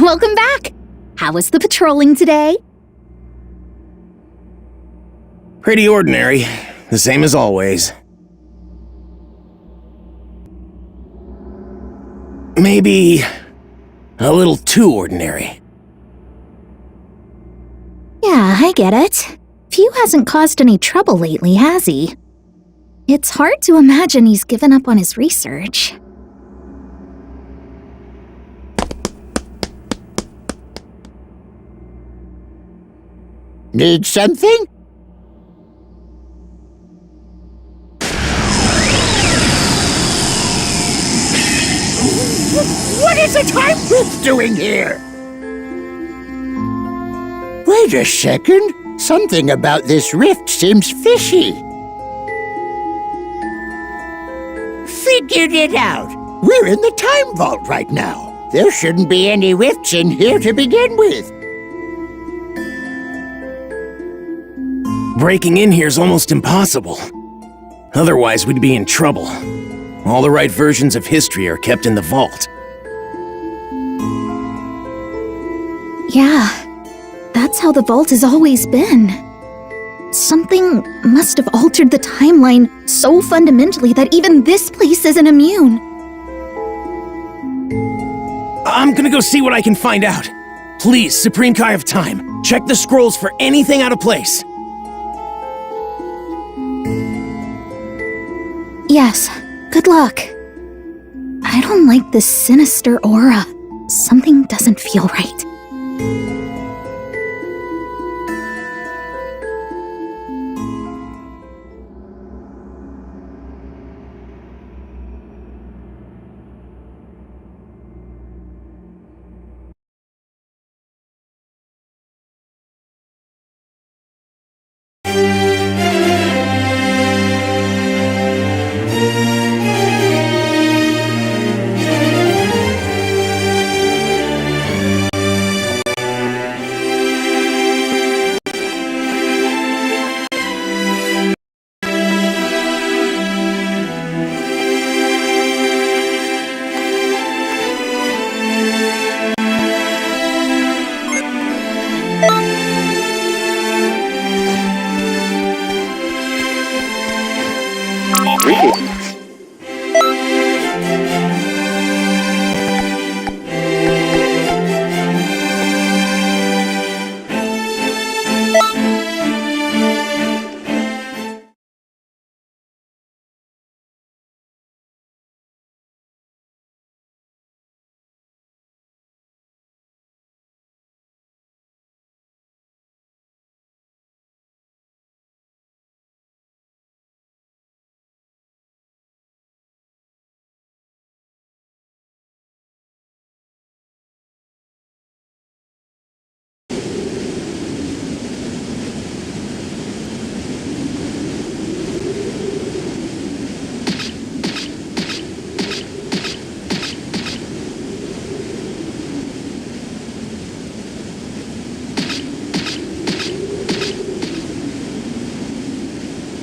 Welcome back! How was the patrolling today? Pretty ordinary. The same as always. Maybe a little too ordinary. Yeah, I get it. Few hasn't caused any trouble lately, has he? It's hard to imagine he's given up on his research. Need something? What is a time rift doing here? Wait a second. Something about this rift seems fishy. Figured it out. We're in the time vault right now. There shouldn't be any rifts in here to begin with. Breaking in here's almost impossible. Otherwise, we'd be in trouble. All the right versions of history are kept in the vault. Yeah, that's how the vault has always been. Something must have altered the timeline so fundamentally that even this place isn't immune. I'm gonna go see what I can find out. Please, Supreme Kai of Time, check the scrolls for anything out of place. Yes, good luck. I don't like this sinister aura. Something doesn't feel right.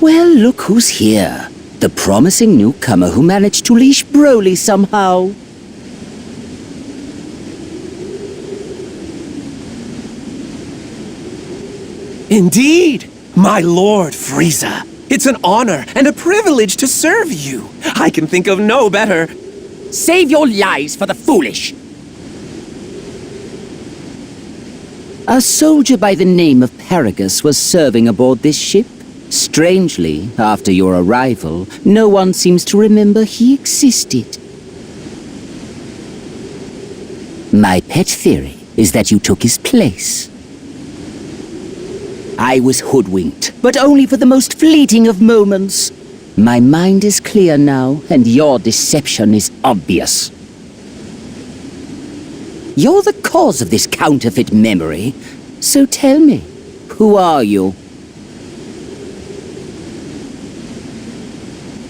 Well, look who's here. The promising newcomer who managed to leash Broly somehow. Indeed, my Lord Frieza. It's an honor and a privilege to serve you. I can think of no better. Save your lies for the foolish. A soldier by the name of Paragus was serving aboard this ship. Strangely, after your arrival, no one seems to remember he existed. My pet theory is that you took his place. I was hoodwinked, but only for the most fleeting of moments. My mind is clear now, and your deception is obvious. You're the cause of this counterfeit memory, so tell me, who are you?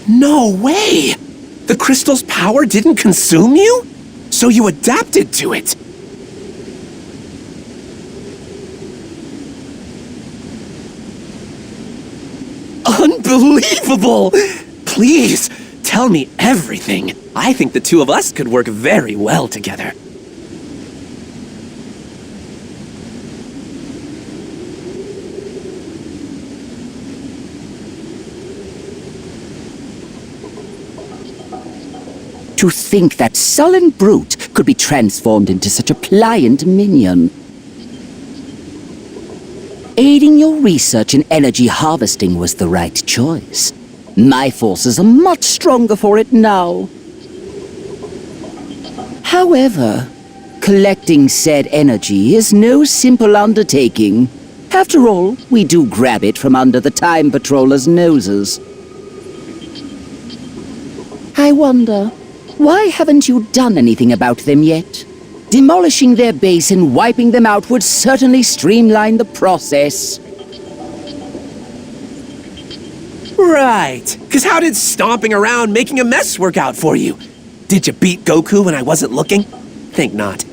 No way! The crystal's power didn't consume you? So you adapted to it! Unbelievable! Please, tell me everything. I think the two of us could work very well together. To think that sullen brute could be transformed into such a pliant minion. Aiding your research in energy harvesting was the right choice. My forces are much stronger for it now. However, collecting said energy is no simple undertaking. After all, we do grab it from under the Time Patrollers' noses. I wonder, why haven't you done anything about them yet? Demolishing their base and wiping them out would certainly streamline the process. Right. Because how did stomping around making a mess work out for you? Did you beat Goku when I wasn't looking? Think not.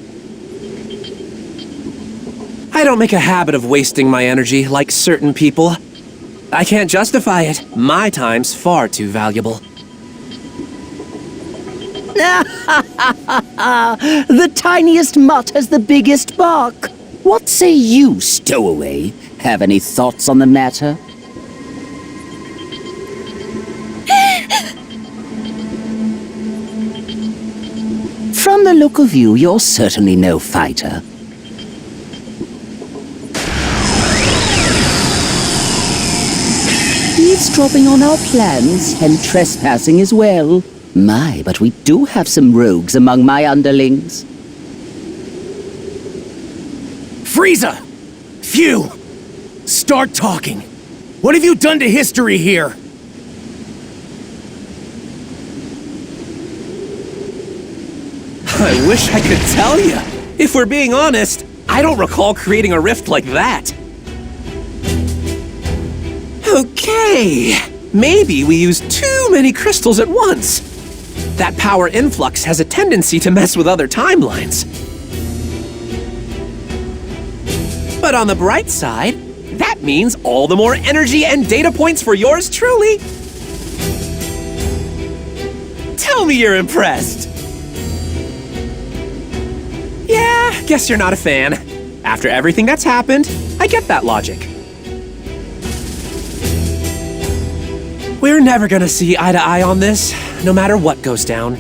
I don't make a habit of wasting my energy like certain people. I can't justify it. My time's far too valuable. The tiniest mutt has the biggest bark. What say you, stowaway? Have any thoughts on the matter? From the look of you, you're certainly no fighter. Eavesdropping on our plans and trespassing as well. My, but we do have some rogues among my underlings. Frieza! Phew! Start talking. What have you done to history here? I wish I could tell you. If we're being honest, I don't recall creating a rift like that. Okay, maybe we used too many crystals at once. That power influx has a tendency to mess with other timelines. But on the bright side, that means all the more energy and data points for yours truly. Tell me you're impressed. Yeah, guess you're not a fan. After everything that's happened, I get that logic. We're never gonna see eye to eye on this, no matter what goes down.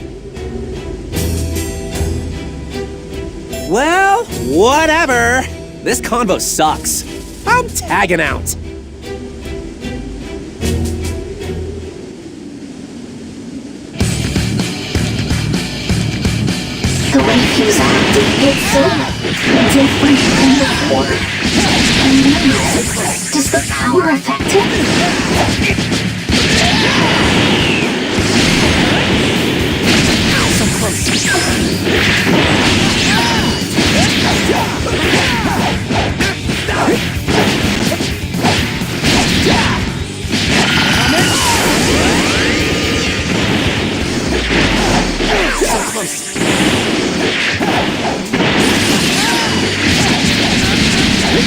Well, whatever. This convo sucks. I'm tagging out. The way he's acting, it's so different from before. And now, does the power affect him? So close.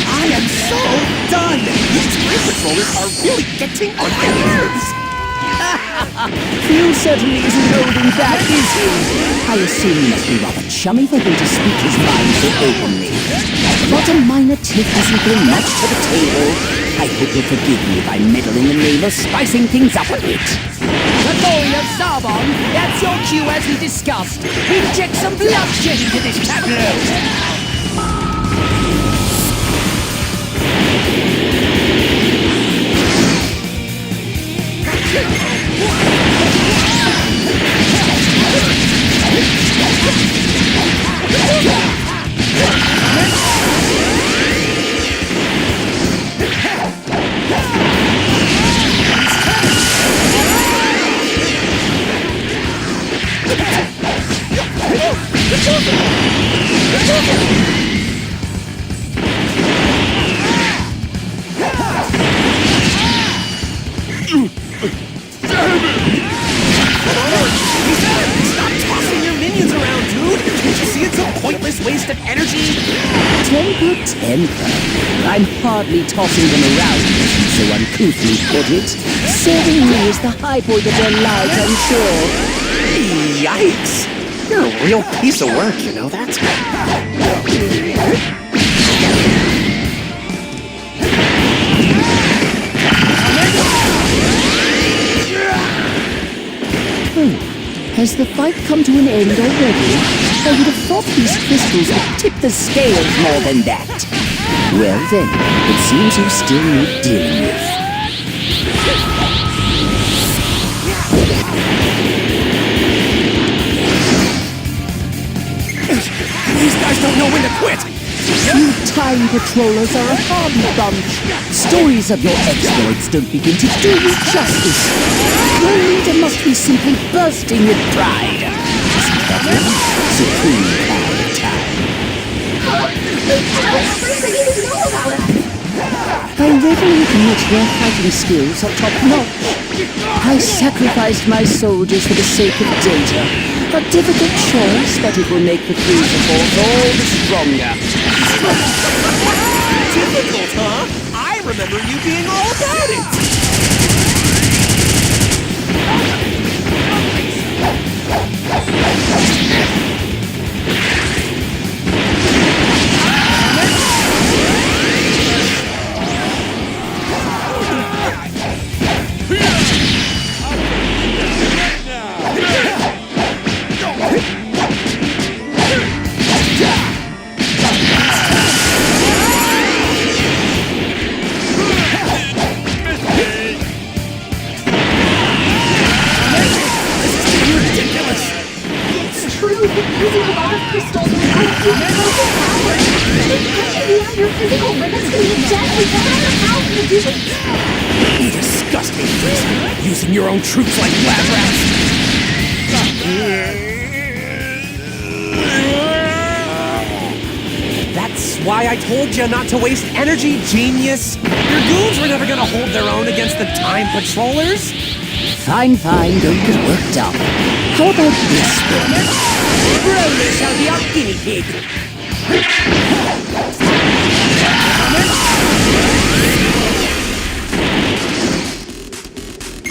I am so done! These Time Patrollers are really getting on my nerves! Phil certainly isn't holding back, is he? I assume he must be rather chummy for him to speak his mind so openly. But a minor tiff doesn't bring much to the table. I hope you'll forgive me if I meddle in the name of spicing things up a bit. The glory of Zarbon, that's your cue as we discussed. Inject some bloodshed into this tableau. Stop tossing your minions around, dude! Can't you see it's a pointless waste of energy? Temper. I'm hardly tossing them around, as you so uncouthly put it. Serving me is the high point of their lives, I'm sure. Yikes! You're a real piece of work, you know that? Has the fight come to an end already? I would have thought these crystals would tip the scales more than that. Well then, it seems you still need dealing with. These guys don't know when to quit! You time patrollers are a hardy bunch. Stories of your exploits don't begin to do you justice. Your leader must be simply bursting with pride. Isn't that right? Supreme power time. I readily admit your fighting skills are top-notch. I sacrificed my soldiers for the sake of data. A difficult choice, but it will make the Freezer Force all the stronger. Difficult, huh? I remember you being all about it! Using a lot of crystals will help you recover power. They push you beyond your physical limits to be deadly no matter how you do it. You disgusting Freezer! Using your own troops like lab rats! That's why I told you not to waste energy, genius! Your goons were never gonna hold their own against the Time Patrollers! Fine, don't get worked up. How about this then? Broly shall be our guinea pig!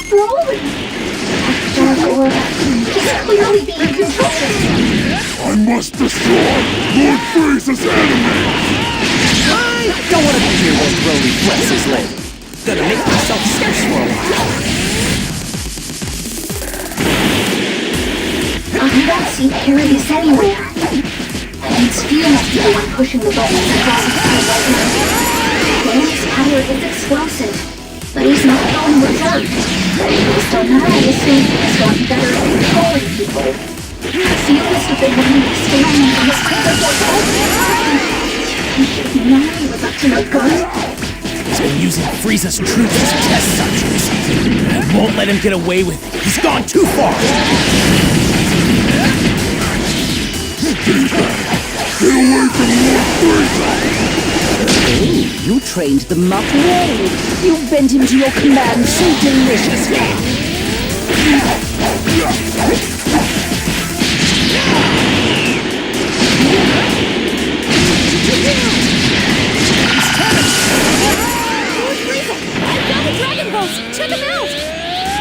Broly! That dark aura, he's clearly being controlled. I must destroy Lord Frieza's enemies! I don't want to be here while Broly flex his leg. Gonna make myself scarce for a while. I don't see Paradis anywhere. It's Fuel must be the one pushing the buttons across the sky right now. Broly's power is explosive, but he's not going without. Based on that, I assume he's gotten better at controlling people. Fuel must have been running experiments on his Super Villain. Now he was up to no good. He's been using Frieza's troops as test subjects. I won't let him get away with it. He's gone too far! Get away from Lord Frieza! Oh, you trained the muck well. You bent him to your command so deliciously. Check him out!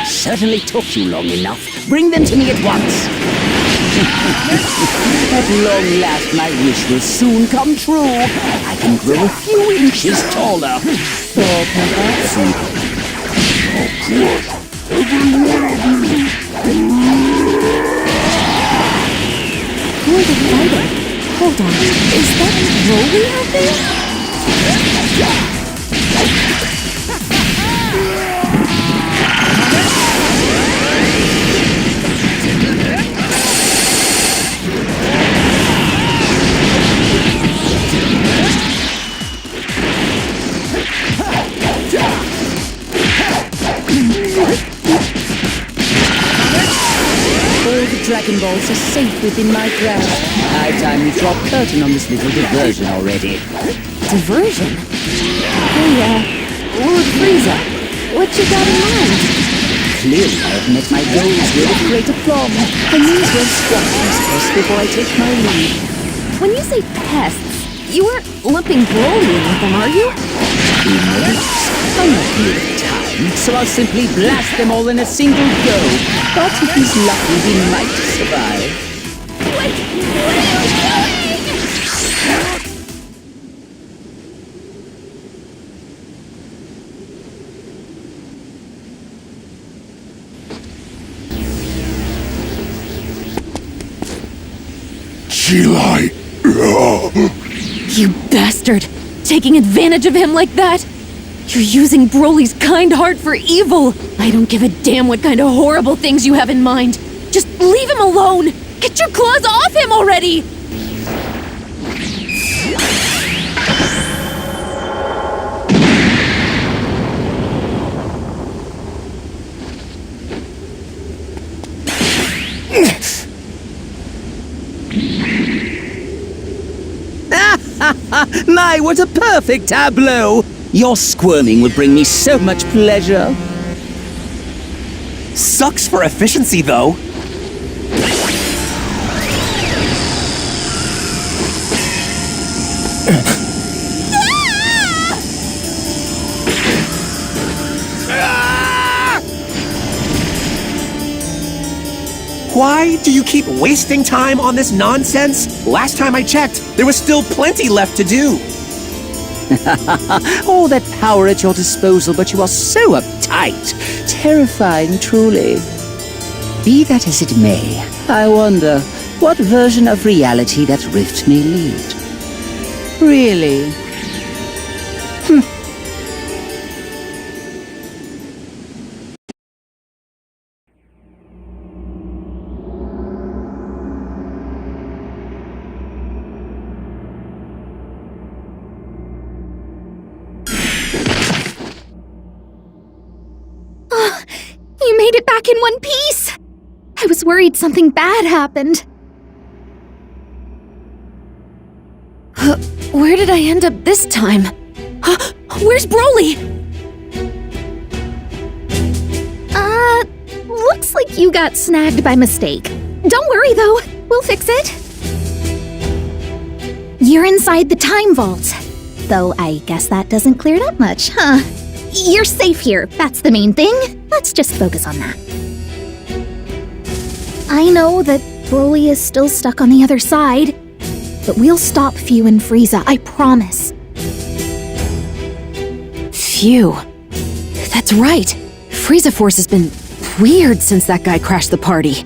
Certainly took you long enough. Bring them to me at once. At long last, my wish will soon come true. I can grow a few inches taller. Or perhaps... Who are they fighting? Hold on, is that Broly out there? Dragon Balls are safe within my grasp. High time we draw a curtain on this little diversion already. Diversion? Hey, Lord Frieza, what you got in mind? Clearly I have met my goals with great aplomb. I may as well squash these pests before I take my leave. When you say pests, you aren't lumping Broly in with them, are you? I'm not near the time, so I'll simply blast them all in a single go. But if he's lucky, he might survive. What are you doing? she lie? You bastard! Taking advantage of him like that? You're using Broly's kind heart for evil! I don't give a damn what kind of horrible things you have in mind. Just leave him alone! Get your claws off him already! My, what a perfect tableau! Your squirming will bring me so much pleasure. Sucks for efficiency, though. Why do you keep wasting time on this nonsense? Last time I checked, there was still plenty left to do. All that power at your disposal, but you are so uptight. Terrifying, truly. Be that as it may, I wonder what version of reality that rift may lead. Really? You made it back in one piece! I was worried something bad happened. Where did I end up this time? Where's Broly? Looks like you got snagged by mistake. Don't worry though, we'll fix it. You're inside the time vault. Though I guess that doesn't clear it up much, huh? You're safe here, that's the main thing. Let's just focus on that. I know that Broly is still stuck on the other side, but we'll stop Phew and Frieza, I promise. Phew. That's right. Frieza Force has been weird since that guy crashed the party.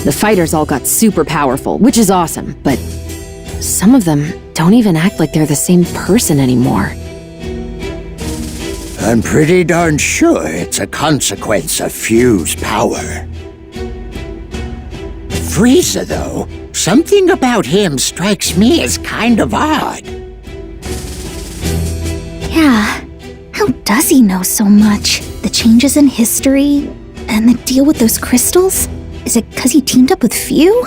The fighters all got super powerful, which is awesome, but some of them don't even act like they're the same person anymore. I'm pretty darn sure it's a consequence of Phew's power. Frieza, though, something about him strikes me as kind of odd. Yeah, how does he know so much? The changes in history, and the deal with those crystals? Is it 'cause he teamed up with Phew?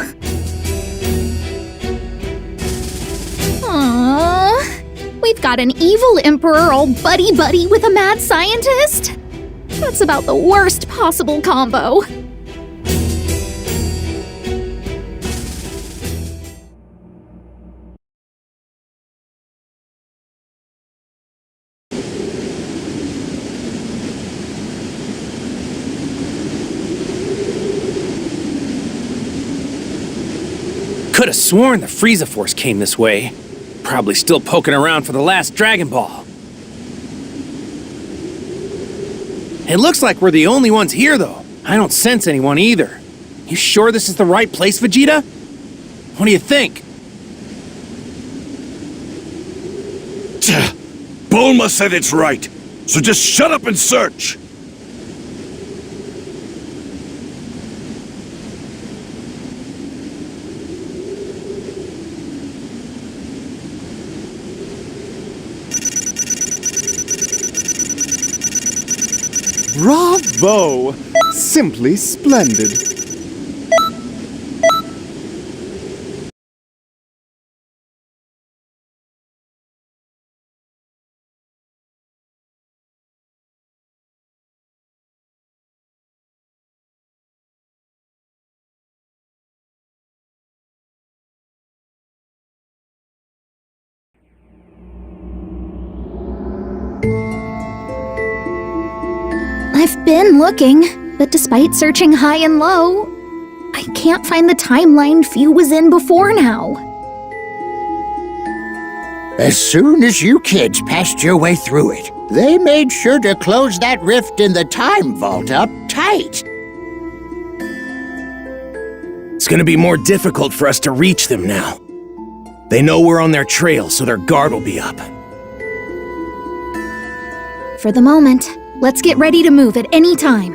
Aww, we've got an evil emperor all buddy-buddy with a mad scientist? That's about the worst possible combo. Could have sworn the Frieza Force came this way. Probably still poking around for the last Dragon Ball. It looks like we're the only ones here, though. I don't sense anyone either. You sure this is the right place, Vegeta? What do you think? Bulma said it's right, so just shut up and search! Bravo! Simply splendid. I've been looking, but despite searching high and low, I can't find the timeline Phew was in before now. As soon as you kids passed your way through it, they made sure to close that rift in the time vault up tight. It's gonna be more difficult for us to reach them now. They know we're on their trail, so their guard will be up. For the moment, let's get ready to move at any time.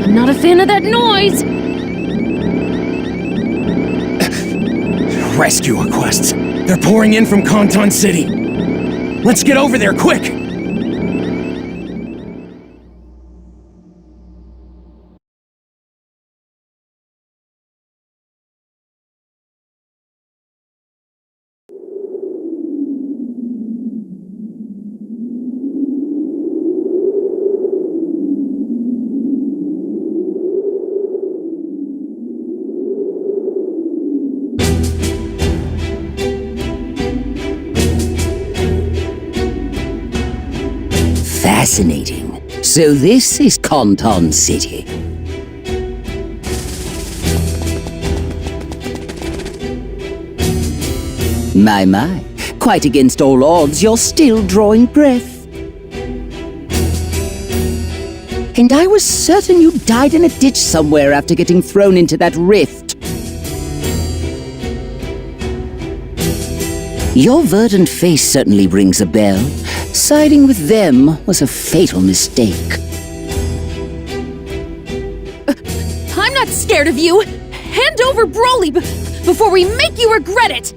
I'm not a fan of that noise! Rescue requests. They're pouring in from Canton City. Let's get over there, quick! Fascinating. So this is Canton City. My. Quite against all odds, you're still drawing breath. And I was certain you died in a ditch somewhere after getting thrown into that rift. Your verdant face certainly rings a bell. Siding with them was a fatal mistake. I'm not scared of you! Hand over Broly before we make you regret it!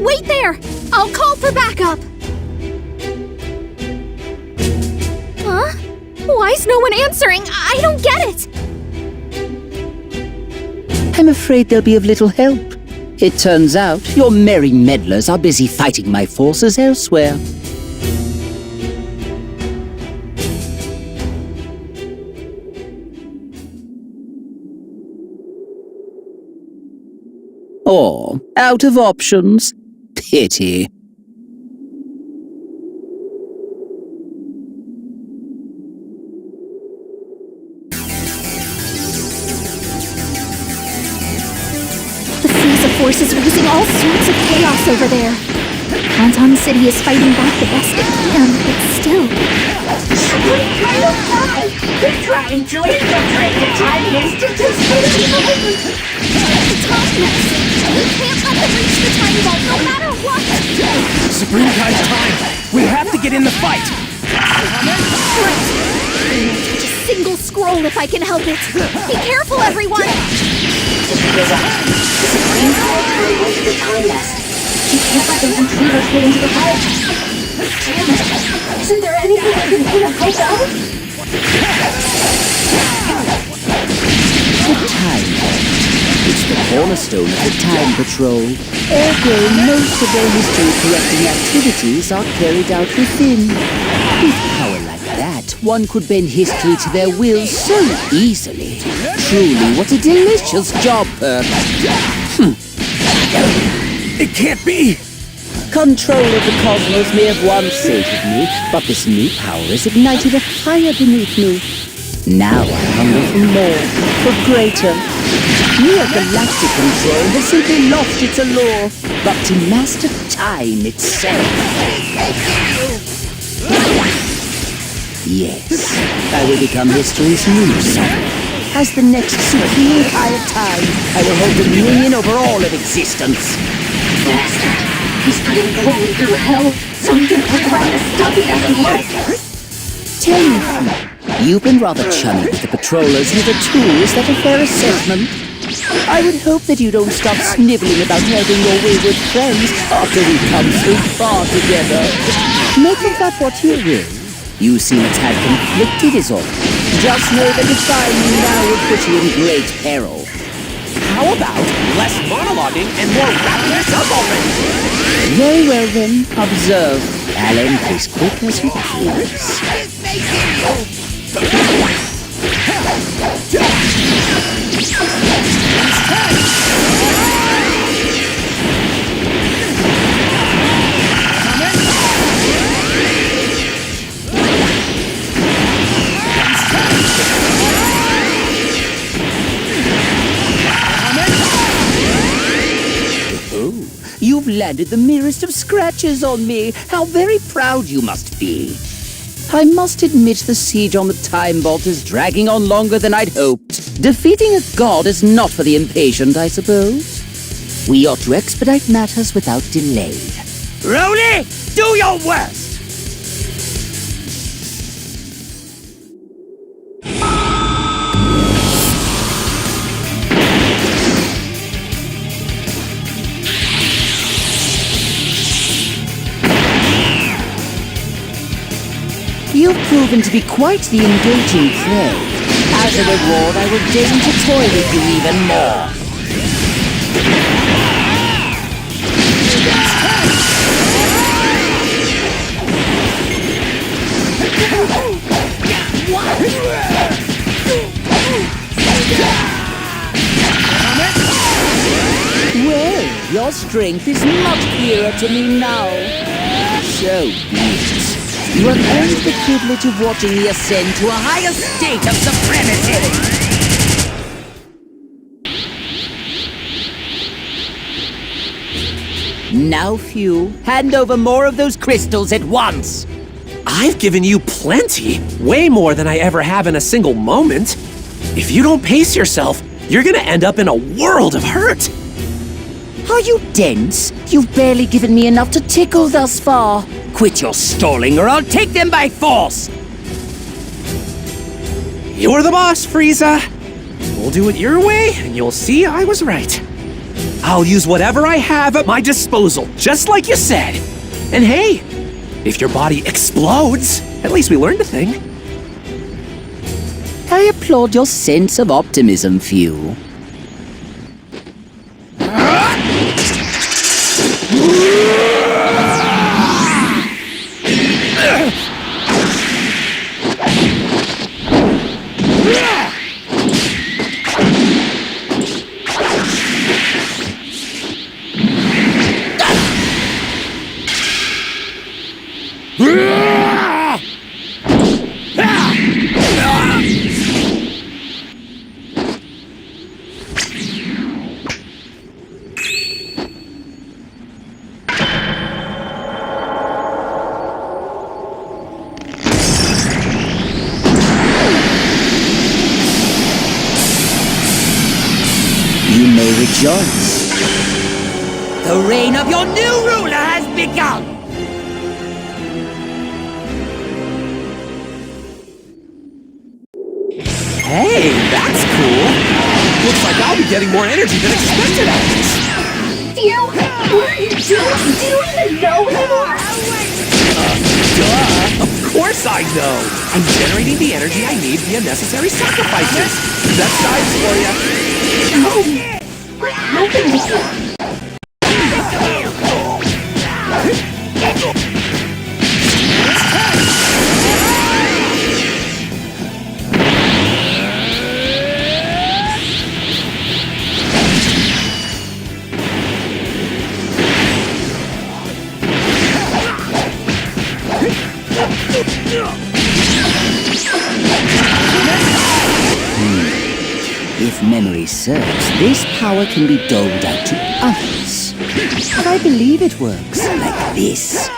Wait there! I'll call for backup! Huh? Why is no one answering? I don't get it! I'm afraid they'll be of little help. It turns out your merry meddlers are busy fighting my forces elsewhere. Or out of options. Pity. The Frieza force is raising all sorts of chaos over there. Canton City is fighting back the best it can, but still. They're trying to infiltrate the time instances for the The time message! We can't let them reach the time vault no matter what! Supreme Kai's time! We have to get in the fight! Right. Touch a single scroll if I can help it. Be careful, everyone! Supreme Kai turned into the time nest. You can't let those intruders get into the fight. Damn it! Isn't there anything I can do to help out? The Time Vault. It's the cornerstone of the Time Patrol. Ergo, most of their history-correcting activities are carried out within. With power like that, one could bend history to their will so easily. Truly, what a delicious job perk. It can't be! Control of the cosmos may have once sated me, but this new power has ignited a fire beneath me. Now I hunger for more, for greater. Mere galactic control has simply lost its allure, but to master time itself. Yes, I will become history's new son. As the next Supreme Kai of Time, I will hold dominion over all of existence. Bastard. He's putting Broly through hell so he can put around the stuff he doesn't like. Tell me, you've been rather chummy with the patrollers hitherto. Is that a fair assessment? I would hope that you don't stop sniveling about helping your wayward friends after we've come so far together. Make of that what you will. You seem a tad conflicted is all. Just know that defying me now would put you in great peril. How about less monologuing and more wrapping this up already? Very well then, observe. Alan, as quick as you please. You've landed the merest of scratches on me. How very proud you must be. I must admit the siege on the Time Vault is dragging on longer than I'd hoped. Defeating a god is not for the impatient, I suppose. We ought to expedite matters without delay. Roly, do your worst! You've proven to be quite the engaging prey. As a reward, I will deign to toy with you even more. Well, your strength is much clearer to me now. So be it. You have earned the privilege of watching me ascend to a higher state of supremacy. Now, Few, hand over more of those crystals at once. I've given you plenty. Way more than I ever have in a single moment. If you don't pace yourself, you're gonna end up in a world of hurt. Are you dense? You've barely given me enough to tickle thus far. Quit your stalling or I'll take them by force! You're the boss, Frieza. We'll do it your way, and you'll see I was right. I'll use whatever I have at my disposal, just like you said. And hey, if your body explodes, at least we learned a thing. I applaud your sense of optimism, Few. You may rejoice. The reign of your new ruler has begun! Hey, that's cool. Looks like I'll be getting more energy than expected out of this. Theo, what are you doing? Do you even know anymore? Duh! Of course I know! I'm generating the energy I need via necessary sacrifices. That's science for you. What happened to you? If memory serves, this power can be doled out to others. But I believe it works like this.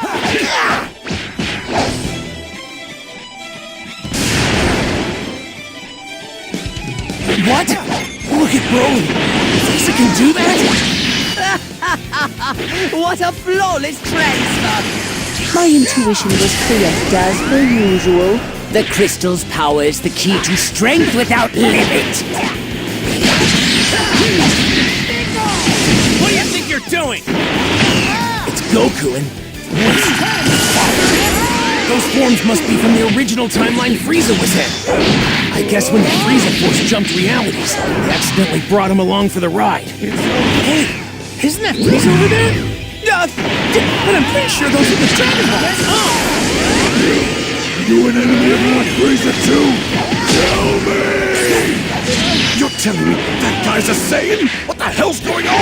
What? Look at Broly! Frieza can do that? What a flawless transfer! My intuition was correct as per usual. The crystal's power is the key to strength without limit. What do you think you're doing? It's Goku and... Those forms must be from the original timeline Frieza was in. I guess when the Frieza Force jumped realities, they accidentally brought him along for the ride. Hey, isn't that Frieza over there? But I'm pretty sure those are the Dragon Balls. Oh! You an enemy of Lord Frieza too? Tell me! You're telling me that guy's a Saiyan? What the hell's going on?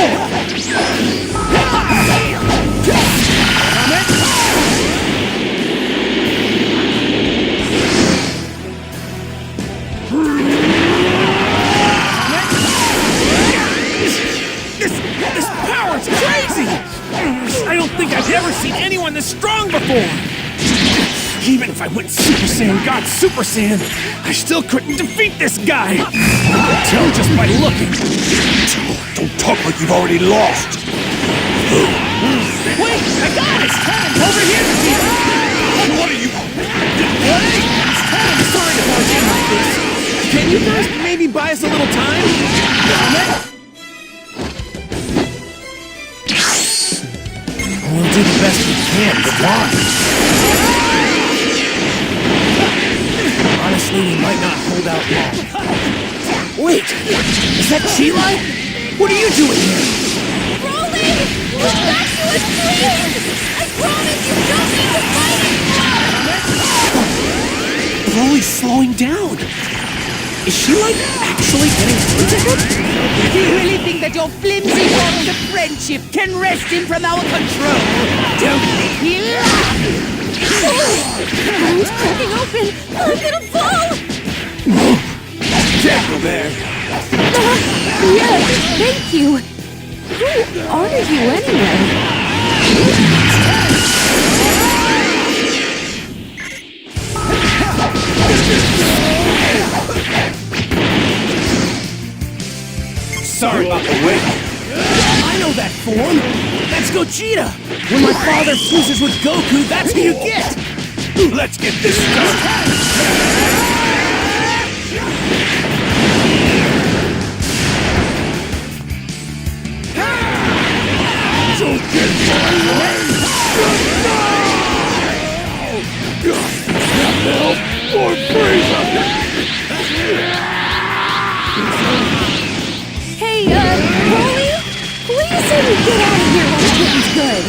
This power's crazy! Even if I went Super Saiyan God Super Saiyan, I still couldn't defeat this guy! I could tell just by looking. Don't talk like you've already lost. Wait! I got it! Over here, Vegeta! What are you... Sorry to barge in like this. Can you guys maybe buy us a little time? We'll do the best we can, but why? Honestly, we might not hold out long. Wait! Is that Chi-Lai? What are you doing here? Broly! Look back to us, please! I promise you don't need to fight anymore! Broly's slowing down. Is she, like, actually getting into him? Do you really think that your flimsy bonds of friendship can wrest him from our control? Don't make me laugh! Broly's cracking open! I'm gonna fall! Careful there. Yes, thank you! Who are you, anyway? Sorry about the wait. I know that form. That's Gogeta. When my father fuses with Goku, that's who you get. Let's get this started. Don't get my way! Help for Frieza! Hey, Broly? Please say we get out of here while the getting's good.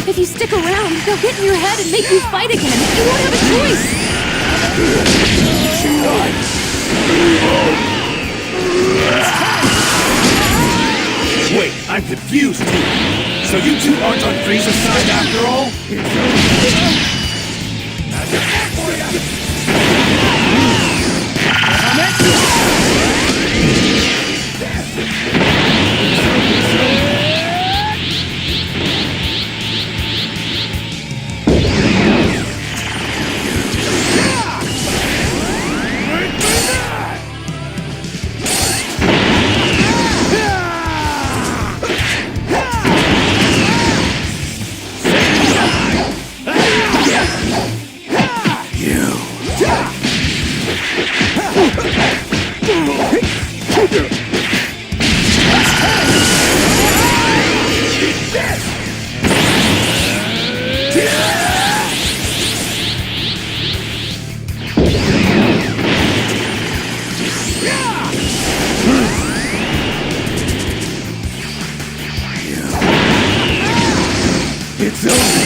If you stick around, they'll get in your head and make you fight again. You won't have a choice. Wait, I'm confused too. So you two aren't on Frieza's side after all? It's over.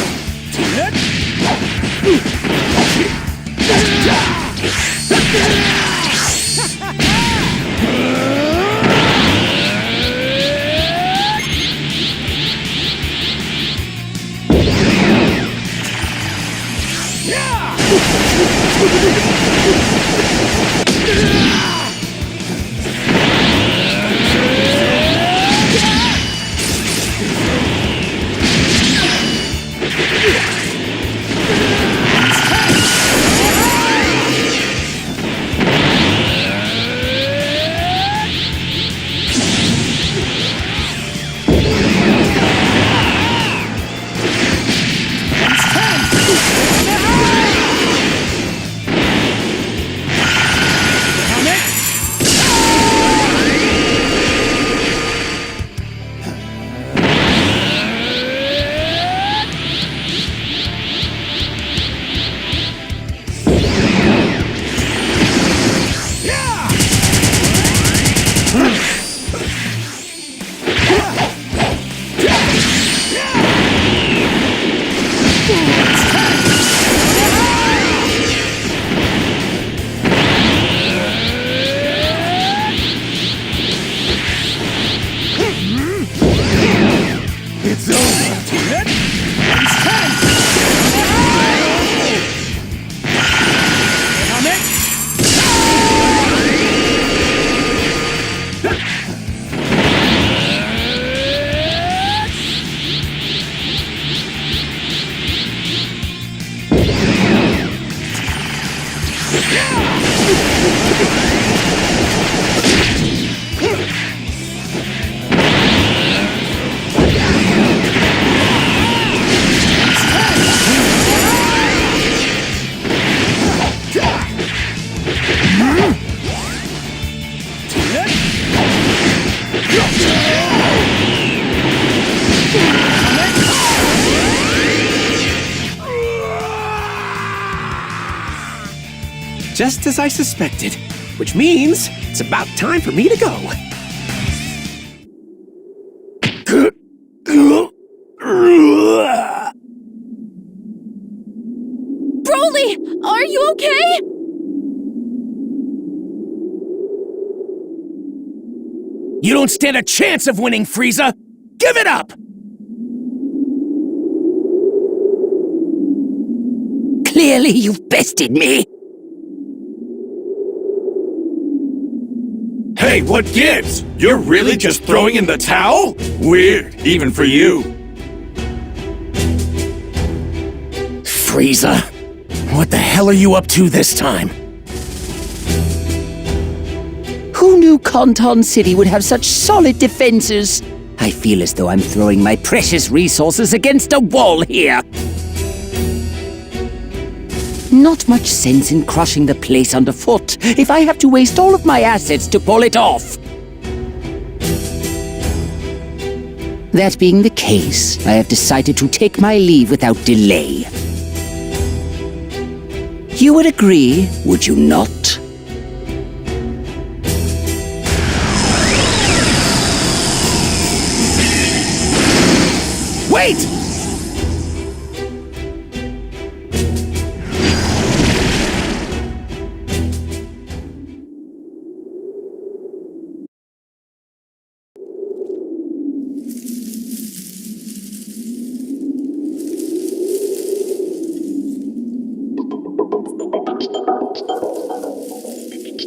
just as I suspected, which means it's about time for me to go. Broly, are you okay? You don't stand a chance of winning, Frieza! Give it up! Clearly you've bested me. Hey, what gives? You're really just throwing in the towel? Weird, even for you. Frieza, what the hell are you up to this time? Who knew Canton City would have such solid defenses? I feel as though I'm throwing my precious resources against a wall here. Not much sense in crushing the place underfoot if I have to waste all of my assets to pull it off. That being the case, I have decided to take my leave without delay. You would agree, would you not? Wait!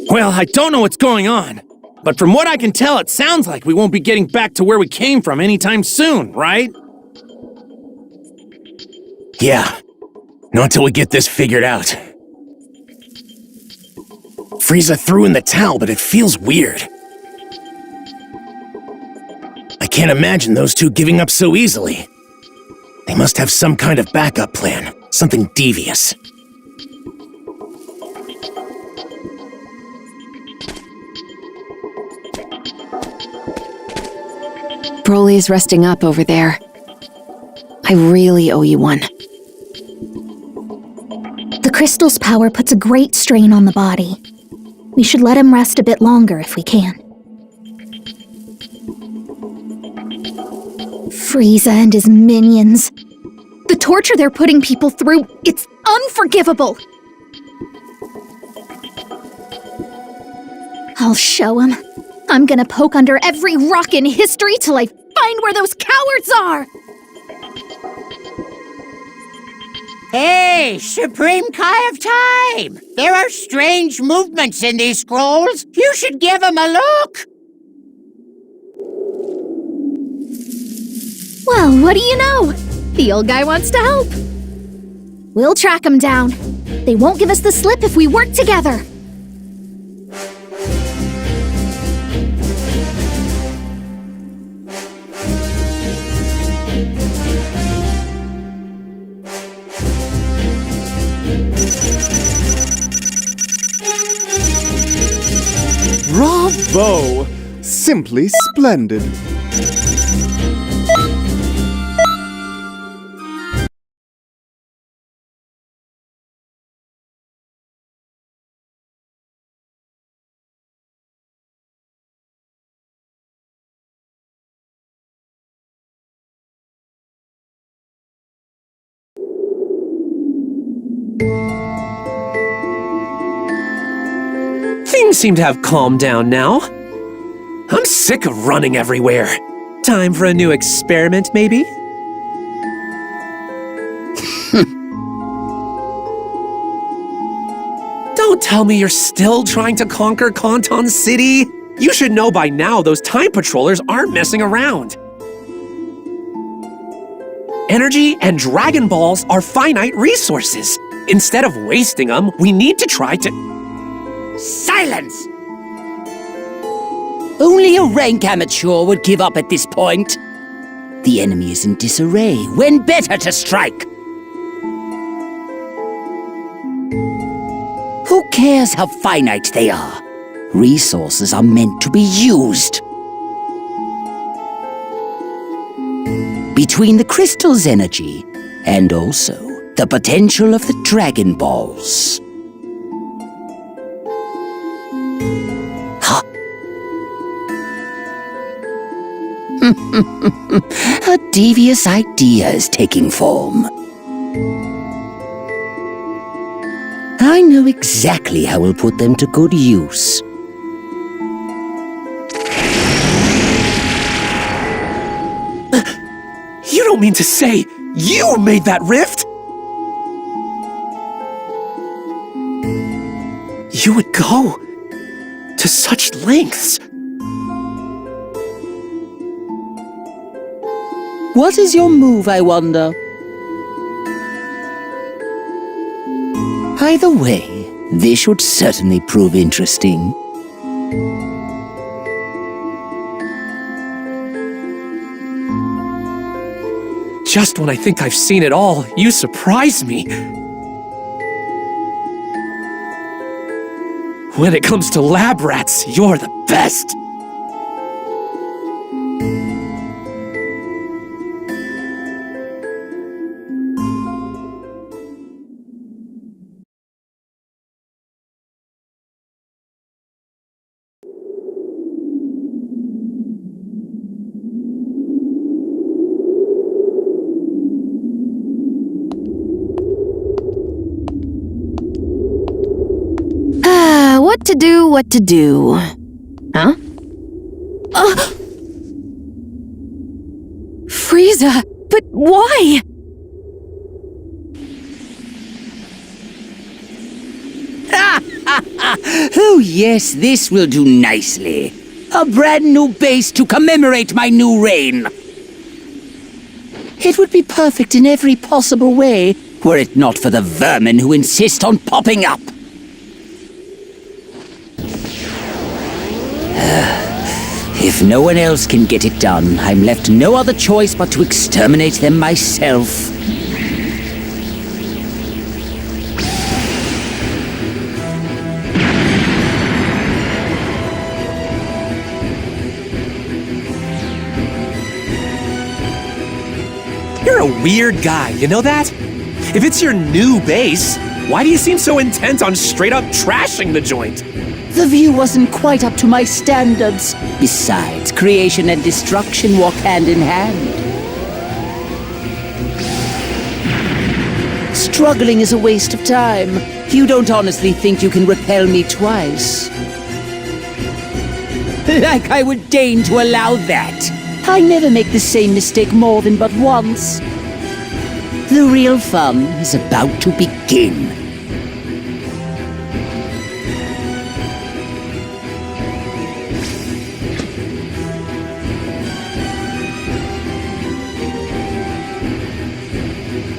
Well, I don't know what's going on, but from what I can tell, it sounds like we won't be getting back to where we came from anytime soon, right? Yeah, not until we get this figured out. Frieza threw in the towel, but it feels weird. I can't imagine those two giving up so easily. They must have some kind of backup plan, something devious. Broly's resting up over there. I really owe you one. The crystal's power puts a great strain on the body. We should let him rest a bit longer if we can. Frieza and his minions. The torture they're putting people through, it's unforgivable! I'll show him. I'm gonna poke under every rock in history till I find where those cowards are! Hey, Supreme Kai of Time! There are strange movements in these scrolls. You should give them a look! Well, what do you know? The old guy wants to help. We'll track him down. They won't give us the slip if we work together. Bravo! Simply splendid. Things seem to have calmed down now. I'm sick of running everywhere. Time for a new experiment, maybe? Don't tell me you're still trying to conquer Canton City. You should know by now those time patrollers aren't messing around. Energy and Dragon Balls are finite resources. Instead of wasting them, we need to try to... Silence! Only a rank amateur would give up at this point. The enemy is in disarray. When better to strike? Who cares how finite they are? Resources are meant to be used. Between the crystal's energy and also the potential of the Dragon Balls. A devious idea is taking form. I know exactly how we'll put them to good use. You don't mean to say you made that rift? You would go to such lengths. What is your move, I wonder? Either way, this should certainly prove interesting. Just when I think I've seen it all, you surprise me. When it comes to lab rats, you're the best. What to do? Huh? Frieza! But why? Oh yes, this will do nicely. A brand new base to commemorate my new reign. It would be perfect in every possible way, were it not for the vermin who insist on popping up. If no one else can get it done, I'm left no other choice but to exterminate them myself. You're a weird guy, you know that? If it's your new base, why do you seem so intent on straight up trashing the joint? The view wasn't quite up to my standards. Besides, creation and destruction walk hand in hand. Struggling is a waste of time. You don't honestly think you can repel me twice? Like I would deign to allow that. I never make the same mistake more than but once. The real fun is about to begin.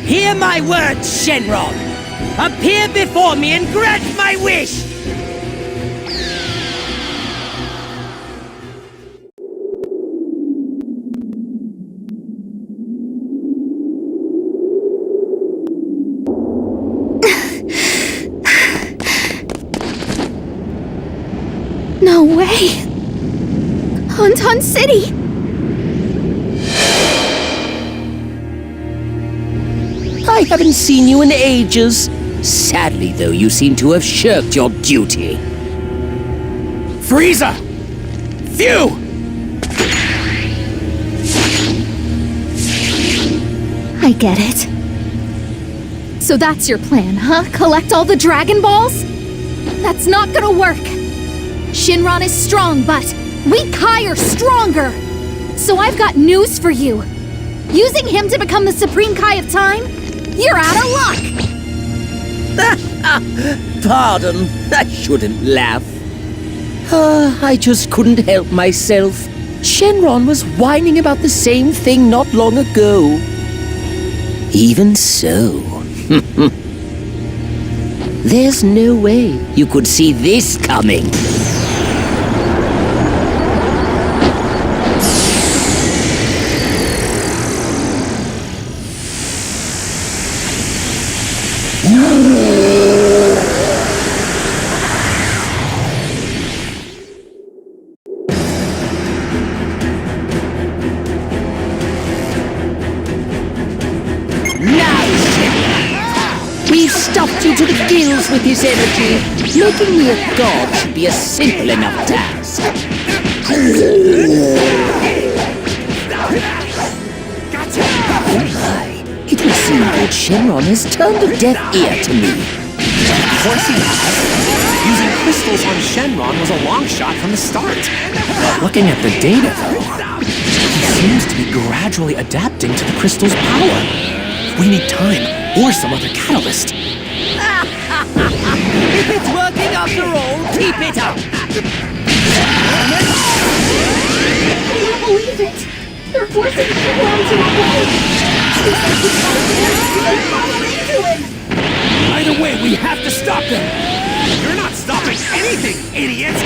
Hear my words, Shenron! Appear before me and grant my wish! No way! Honton City! I haven't seen you in ages. Sadly, though, you seem to have shirked your duty. Frieza! Phew! I get it. So that's your plan, huh? Collect all the Dragon Balls? That's not gonna work! Shinron is strong, but we Kai are stronger! So I've got news for you. Using him to become the Supreme Kai of Time? You're out of luck! Pardon, I shouldn't laugh. I just couldn't help myself. Shenron was whining about the same thing not long ago. Even so, there's no way you could see this coming. We've stuffed you to the gills with his energy. Making me a god should be a simple enough task. It would seem that Shenron has turned a deaf ear to me. Of course he has. Using crystals on Shenron was a long shot from the start. Looking at the data, though, he seems to be gradually adapting to the crystal's power. We need time, or some other catalyst. If it's working after all, keep it up! I can't believe it! They're forcing Shenron to obey! It's like he's follow into him! Either way, we have to stop them! You're not stopping anything, idiot!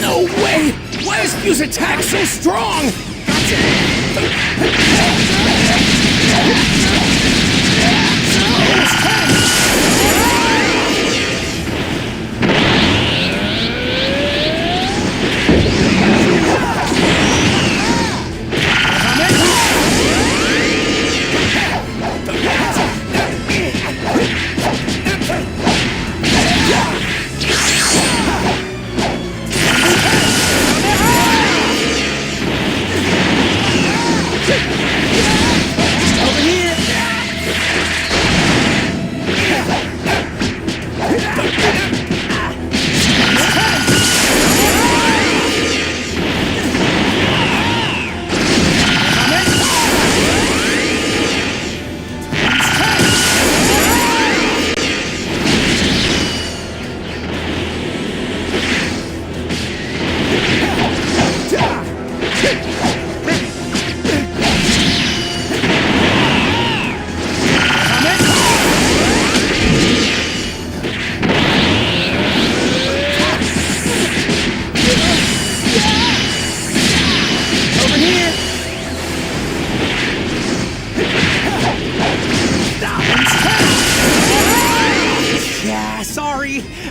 No way! Why is Fuse attack so strong?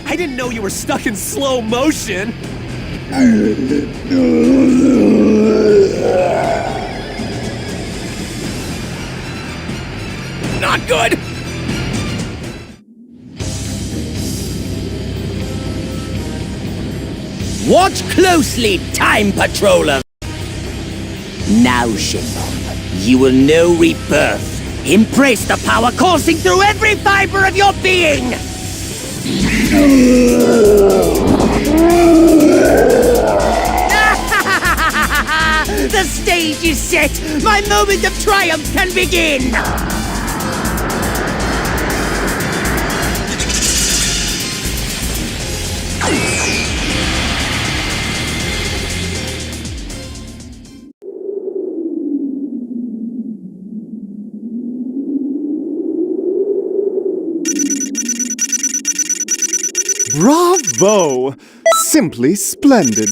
I didn't know you were stuck in slow motion. Not good! Watch closely, Time Patroller! Now, Shenron, you will know rebirth. Embrace the power coursing through every fiber of your being! The stage is set! My moment of triumph can begin! Bravo! Simply splendid.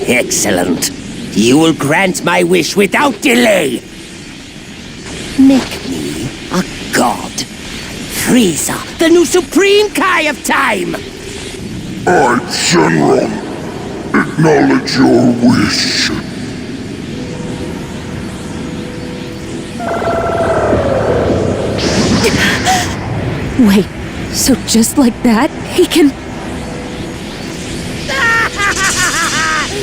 Excellent. You will grant my wish without delay. Make me a god. Frieza, the new Supreme Kai of Time! I, Shenron, acknowledge your wish. Wait, so just like that, he can...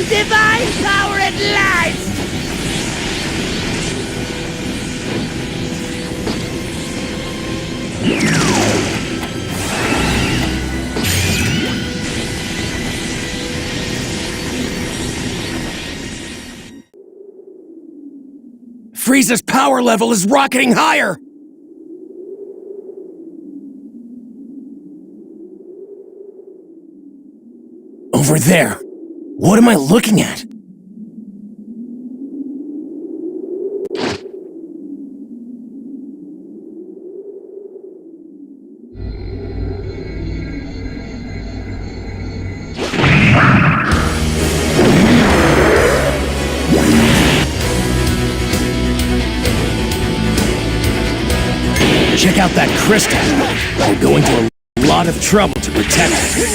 Divine power at last! Frieza's power level is rocketing higher! Over there. What am I looking at? Check out that crystal. We're going to a lot of trouble to protect it.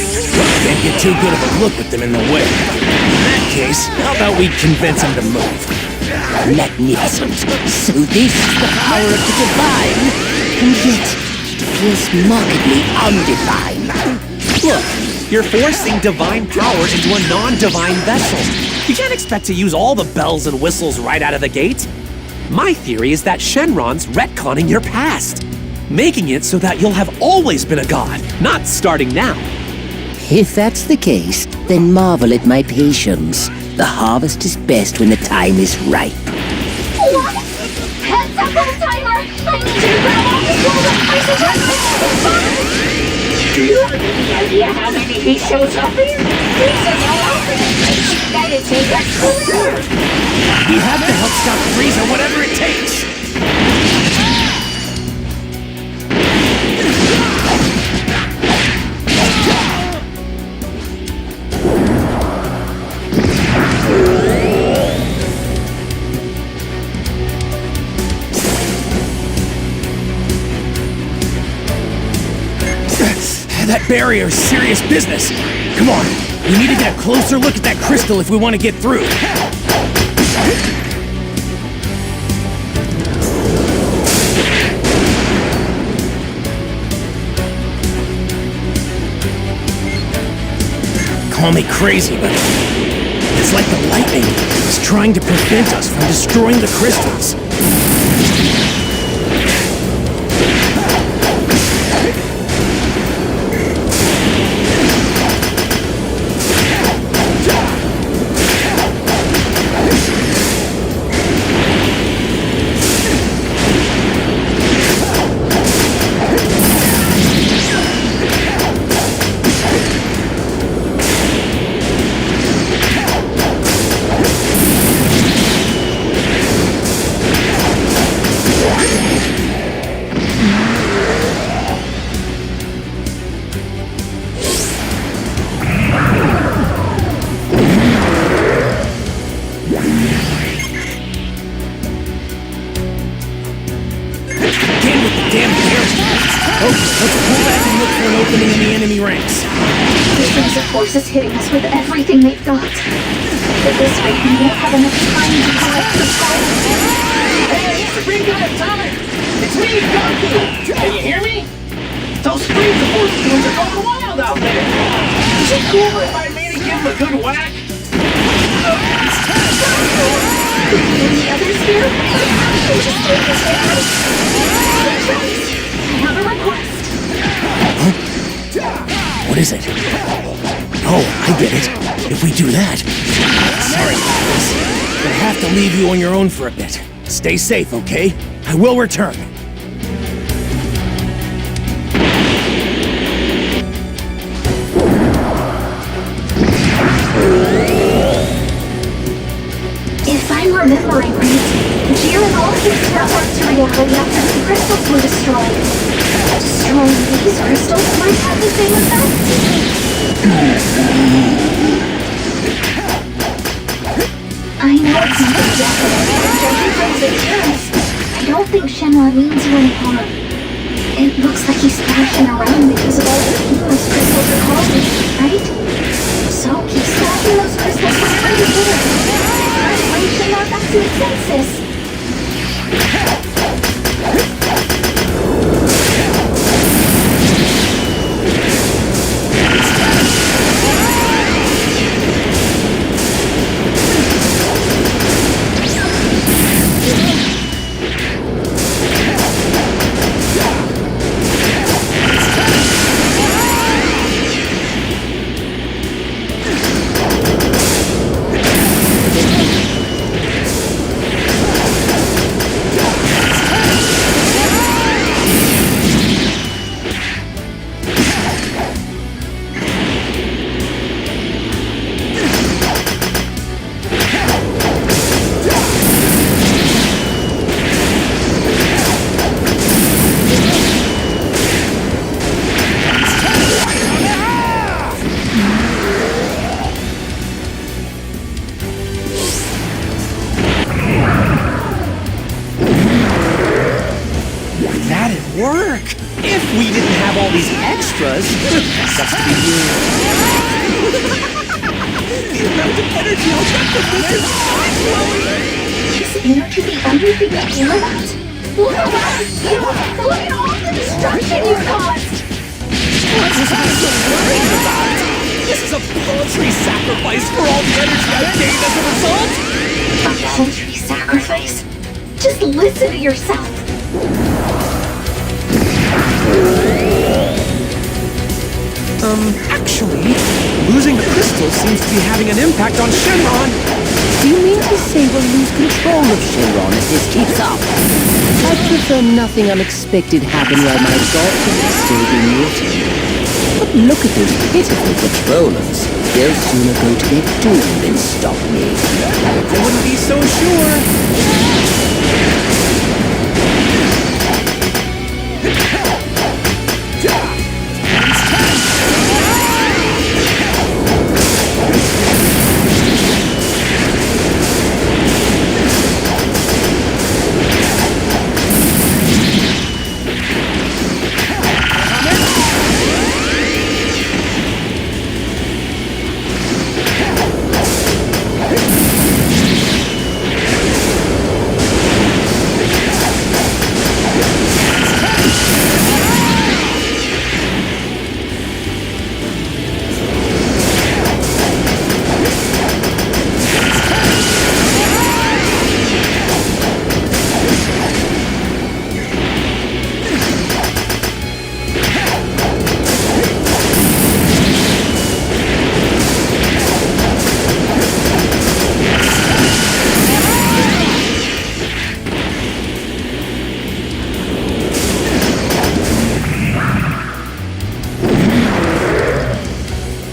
Can't get too good of a look with them in the way. In that case, how about we convince him to move? Magnificent. So this is the power of the divine, and yet it feels markedly undivine. Look, you're forcing divine power into a non-divine vessel. You can't expect to use all the bells and whistles right out of the gate. My theory is that Shenron's retconning your past, making it so that you'll have always been a god, not starting now. If that's the case, then marvel at my patience. The harvest is best when the time is ripe. What? Heads up, old timer! I need you to grab off the wall of ice. Do you have any idea how many he shows up in? He's all over the place. That'd take us forever. We have to help stop Frieza, whatever it takes! That barrier's serious business. Come on, we need to get a closer look at that crystal if we want to get through. Call me crazy, but it's like the lightning is trying to prevent us from destroying the crystals. Forces hitting us with everything they've got. But this way we won't have enough time to collect the stars. Hey, Supreme God of Time! It's me, Goku! Can you hear me? Those Frieza Force dudes are going wild out there! Is it cool if I maybe give them a good whack? Any others here? They just take this down. I have a request. What is it? Oh, I get it. If we do that... Sorry about this, but I have to leave you on your own for a bit. Stay safe, okay? I will return. If I'm remembering right, Jiren also networked to reality after the crystals were destroyed. Destroying these crystals might have the same effect. I know it's not definite, but judging from his appearance, I don't think Shenron means you any harm. It looks like he's thrashing around because of all the heat those crystals are causing, right? So keep smashing those crystals whenever you can. Try to bring Shinra back to his senses. That'd work! If we didn't have all these extras. Sucks to be you. The amount of energy I'll get from this is mind-blowing! Is energy the only thing you care about? Look around you! Look at all the destruction you've caused! What was I so worried about? This is a paltry sacrifice for all the energy I've gained as a result! A paltry sacrifice? Just listen to yourself! Actually, losing the crystal seems to be having an impact on Shenron. Do you mean to say we'll lose control of Shenron if this keeps up? I'd prefer nothing unexpected happen while my daughter is still being written. But look at those pitiful patrollers. They'll sooner go to their doom than stop me. I wouldn't be so sure.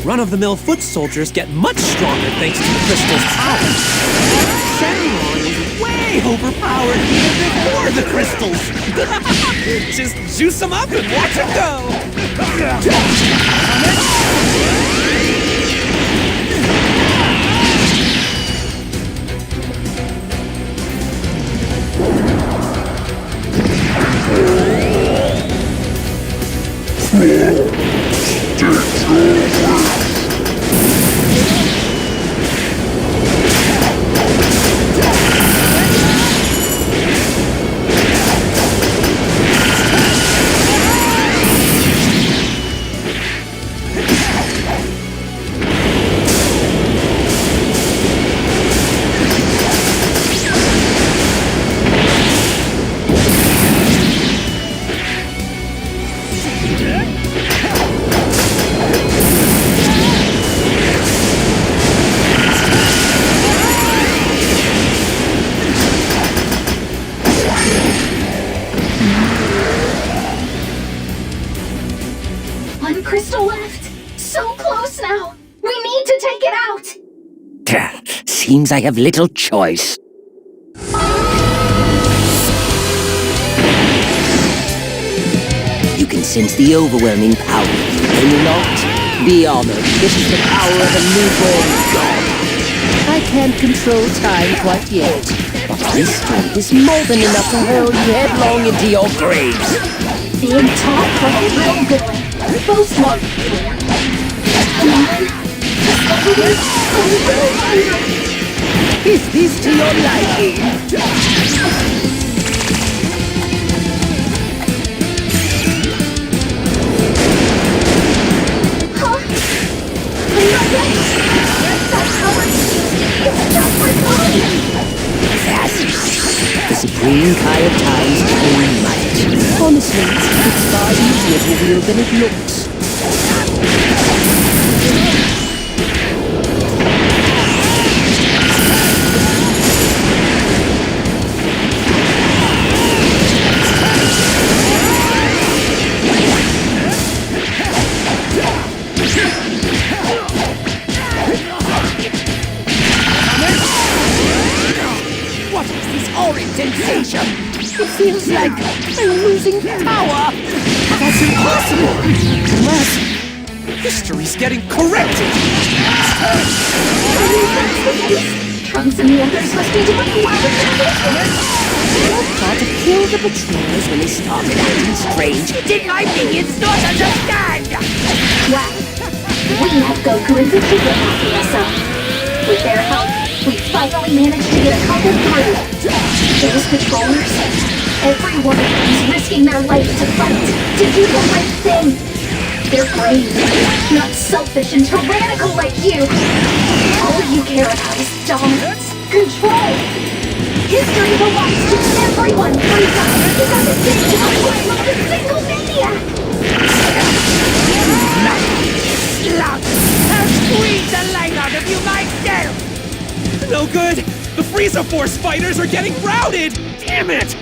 Run-of-the-mill foot soldiers get much stronger thanks to the crystal's power. Shenron was way overpowered even before the crystals. Just juice them up and watch them go. One crystal left! So close now! We need to take it out! Seems I have little choice. You can sense the overwhelming power, can you not? Be honored. This is the power of a newborn god. I can't control time quite yet, but this strength is more than enough to hurl you headlong into your graves. Big talk like a real villain. Boast one. Come on. Is this to your liking? Huh? Are you okay? That power is just my body. The supreme Kai of Time's own might. Honestly, it's far easier to wield than it looks. What is this horrid sensation? It feels like I'm losing power. That's impossible! Unless history's getting corrected! Trunks and the others must be doing well with Try to kill the betrayers when they started acting strange. Did my minions not understand? Wow. We have Goku and Vegeta backing us up. With their help, we finally managed to get a couple through. Those patrollers, every one of them is risking their life to fight, to do the right thing. They're brave, not selfish and tyrannical like you. All you care about is dominance, control. History belongs to everyone, Frieza. You got to save the life of a single maniac. Slug! I'll squeeze the life out of you myself! No good! The Frieza Force fighters are getting routed! Damn it!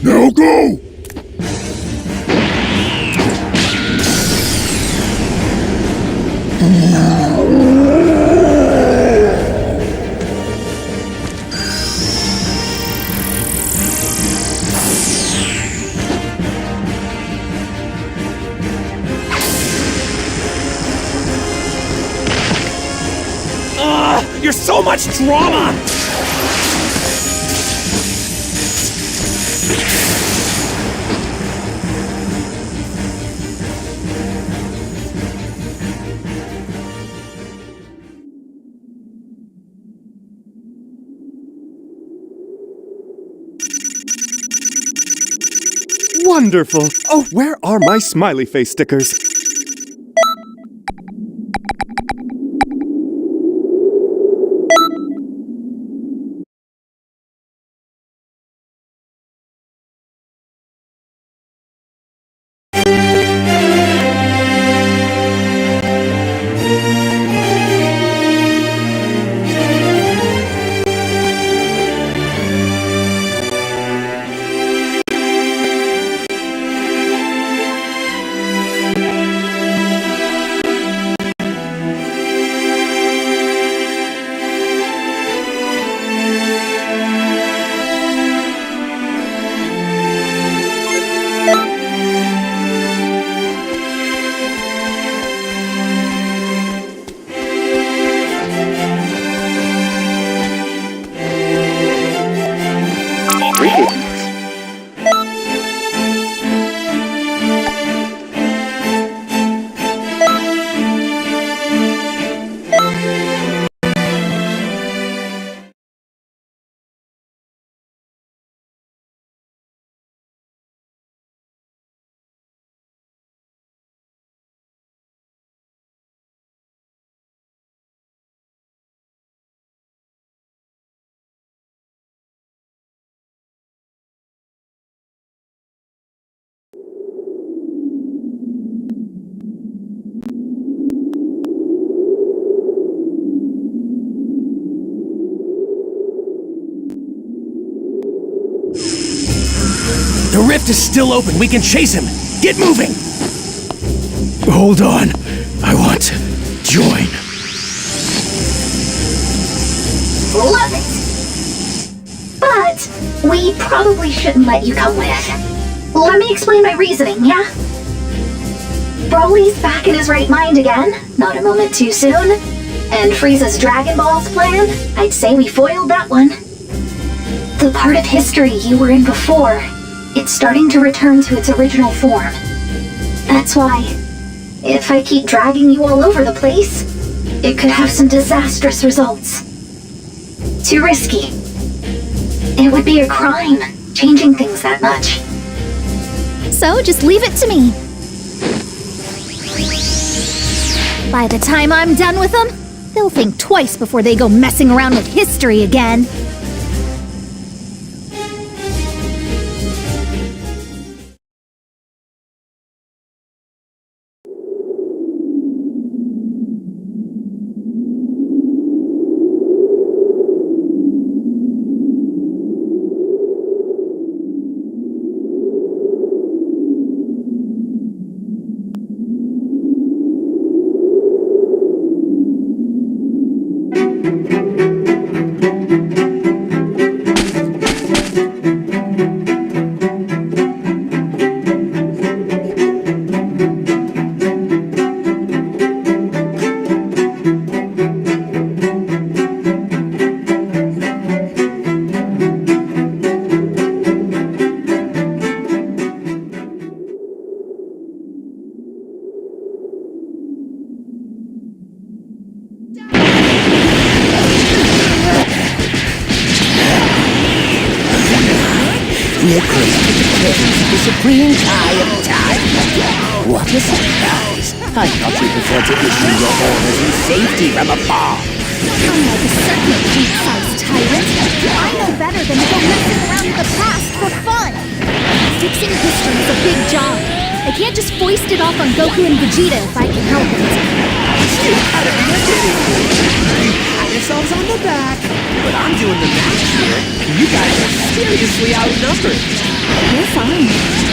Now go! You're so much drama! Wonderful! Oh, where are my smiley face stickers? The rift is still open. We can chase him. Get moving! Hold on. I want to join. Love it! But We probably shouldn't let you come with. Let me explain my reasoning, yeah? Broly's back in his right mind again, not a moment too soon. And Frieza's Dragon Balls plan, I'd say we foiled that one. The part of history you were in before, it's starting to return to its original form. That's why, if I keep dragging you all over the place, it could have some disastrous results. Too risky. It would be a crime, changing things that much. So just leave it to me. By the time I'm done with them, they'll think twice before they go messing around with history again. We're close to the presence of the supreme eye of time. What a surprise! I thought you preferred to issue your orders in safety from afar. Unlike a certain deep-sized tyrant, I know better than to go messing around with the past for fun. Fixing history is a big job. I can't just foist it off on Goku and Vegeta if I can help it. You pat yourselves on the back, but I'm doing the math here. You guys are seriously outnumbered. We're fine.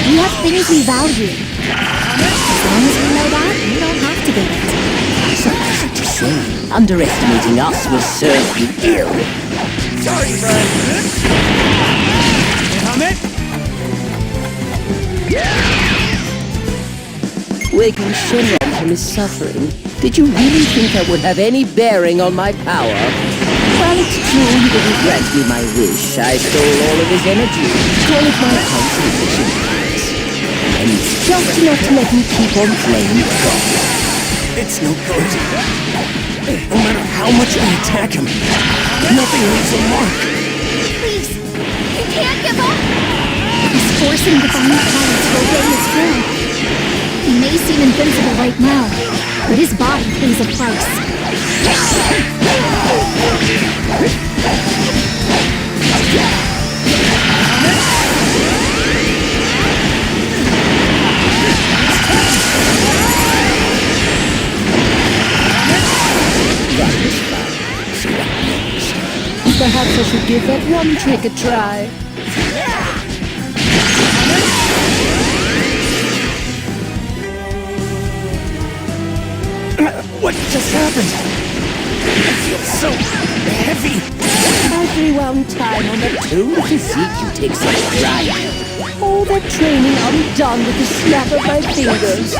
We have things we value. As long as we know that, we don't have to get it. Suffice it to say, underestimating us will serve you ill. Sorry, Brian. Comment? Waking Shenron from his suffering, did you really think I would have any bearing on my power? Well, it's true he didn't grant me my wish. I stole all of his energy. Call it my consolation prize. And it's just enough to let me keep on playing God. It's no good. No matter how much I attack him, nothing leaves a mark. Please, you can't give up! He's forcing divine power to obey his will. He may seem invincible right now, but his body pays a price. Perhaps I should give that one trick a try. What just happened? I feel so heavy. Everyone time on the tomb physique you take such pride. All that training undone with the snap of my fingers.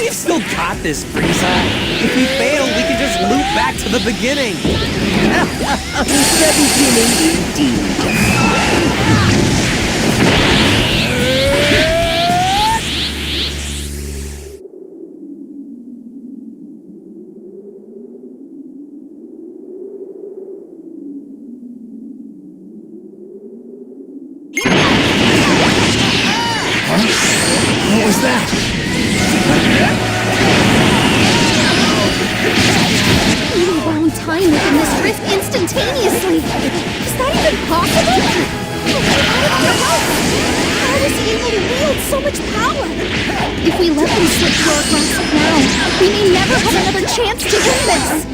We've still got this, Frieza. If we fail, we can just loop back to the beginning. The beginning indeed. What was that? simultaneously! Is that even possible? How is he able to wield so much power? If we let them slip through our grasp now, we may never have another chance to win this!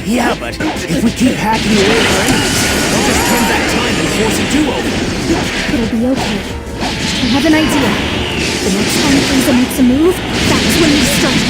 Yeah, but if we keep hacking away at our enemies, they'll just turn back time and force a do-over. It'll be okay. I have an idea. The next time Frieza makes a move, that's when we strike.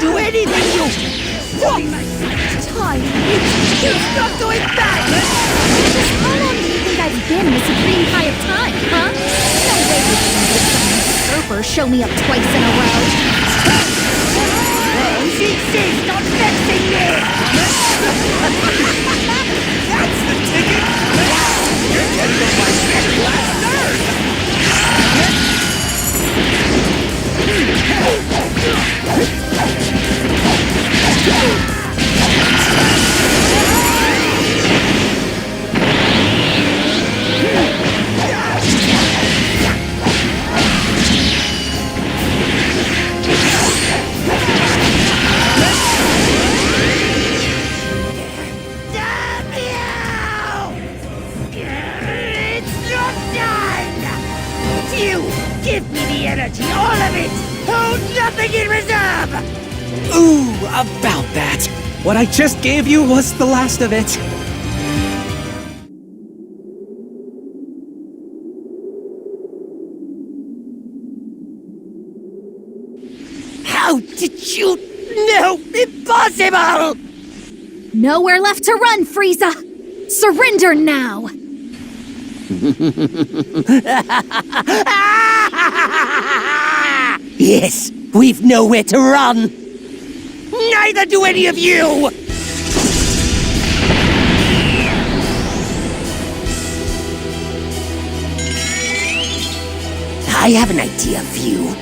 Do anything you... Time! Stop doing that! Just how long do you think I've been the Supreme Kai of Time, huh? No way you can just surfer show me up twice in a row. Insist on vexing me! That's the ticket! You're getting on my second-class nerve! Give me the energy, all of it! Hold nothing in reserve! Ooh, about that. What I just gave you was the last of it. How did you... No! Impossible! Nowhere left to run, Frieza! Surrender now! Yes, we've nowhere to run! Neither do any of you! I have an idea for you.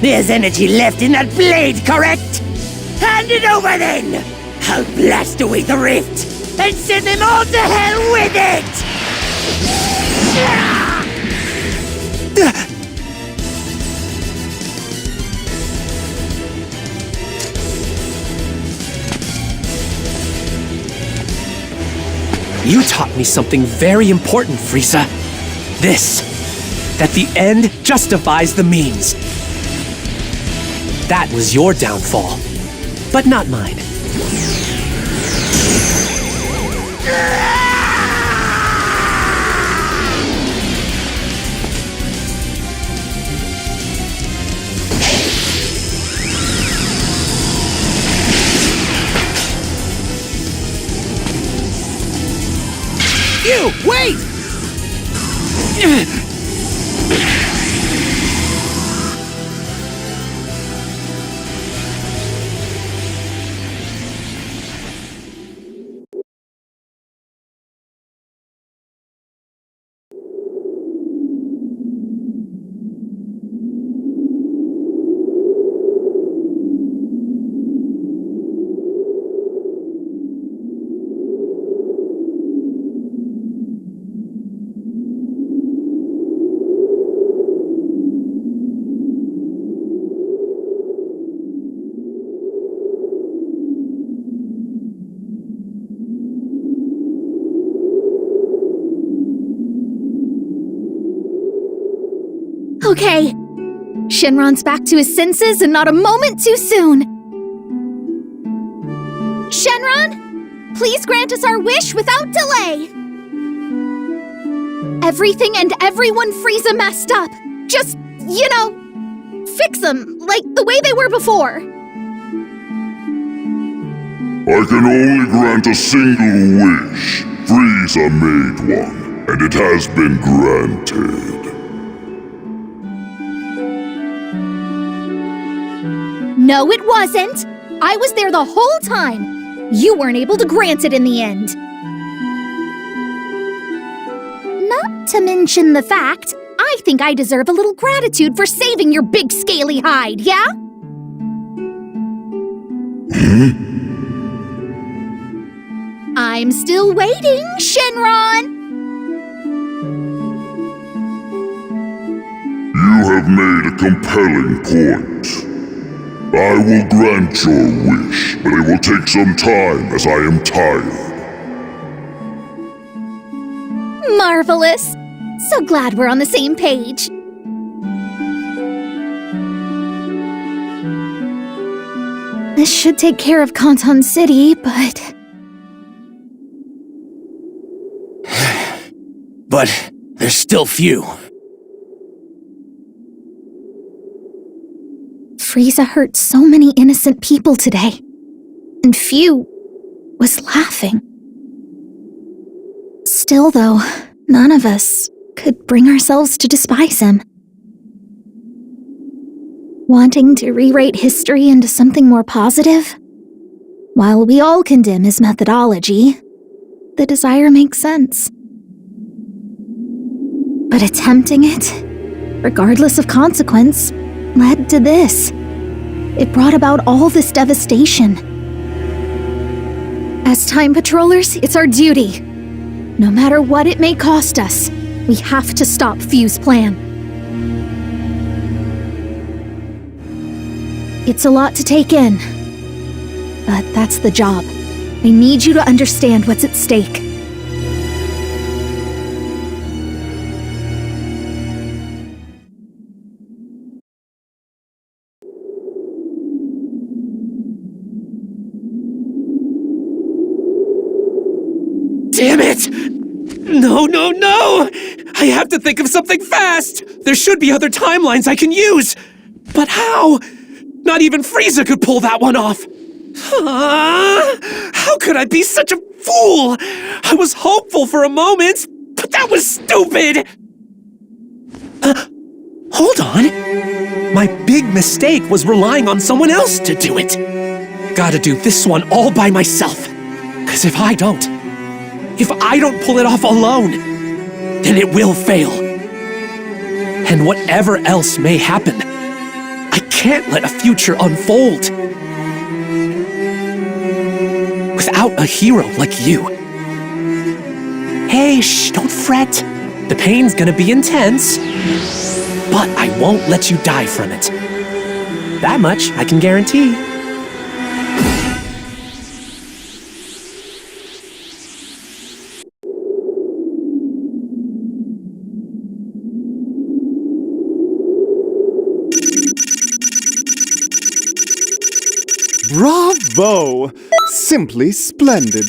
There's energy left in that blade, correct? Hand it over then! I'll blast away the rift and send them all to hell with it! You taught me something very important, Frieza. This, that the end justifies the means. That was your downfall, but not mine. You, wait! Okay. Shenron's back to his senses and not a moment too soon. Shenron, please grant us our wish without delay. Everything and everyone Frieza messed up. Just, fix them like the way they were before. I can only grant a single wish. Frieza made one, and it has been granted. No, it wasn't. I was there the whole time. You weren't able to grant it in the end. Not to mention the fact, I think I deserve a little gratitude for saving your big scaly hide, yeah? I'm still waiting, Shenron! You have made a compelling point. I will grant your wish, but it will take some time as I am tired. Marvelous! So glad we're on the same page. This should take care of Canton City, but... But there's still few. Frieza hurt so many innocent people today, and few was laughing. Still, though, none of us could bring ourselves to despise him. Wanting to rewrite history into something more positive? While we all condemn his methodology, the desire makes sense. But attempting it, regardless of consequence, led to this. It brought about all this devastation. As Time Patrollers, it's our duty. No matter what it may cost us, we have to stop Fu's plan. It's a lot to take in, but that's the job. I need you to understand what's at stake. Damn it! No, no, no! I have to think of something fast! There should be other timelines I can use! But how? Not even Frieza could pull that one off! How could I be such a fool? I was hopeful for a moment, but that was stupid! Hold on. My big mistake was relying on someone else to do it. Gotta do this one all by myself. 'Cause if I don't pull it off alone, then it will fail. And whatever else may happen, I can't let a future unfold without a hero like you. Hey, shh, don't fret. The pain's gonna be intense, but I won't let you die from it. That much I can guarantee. Bravo! Simply splendid.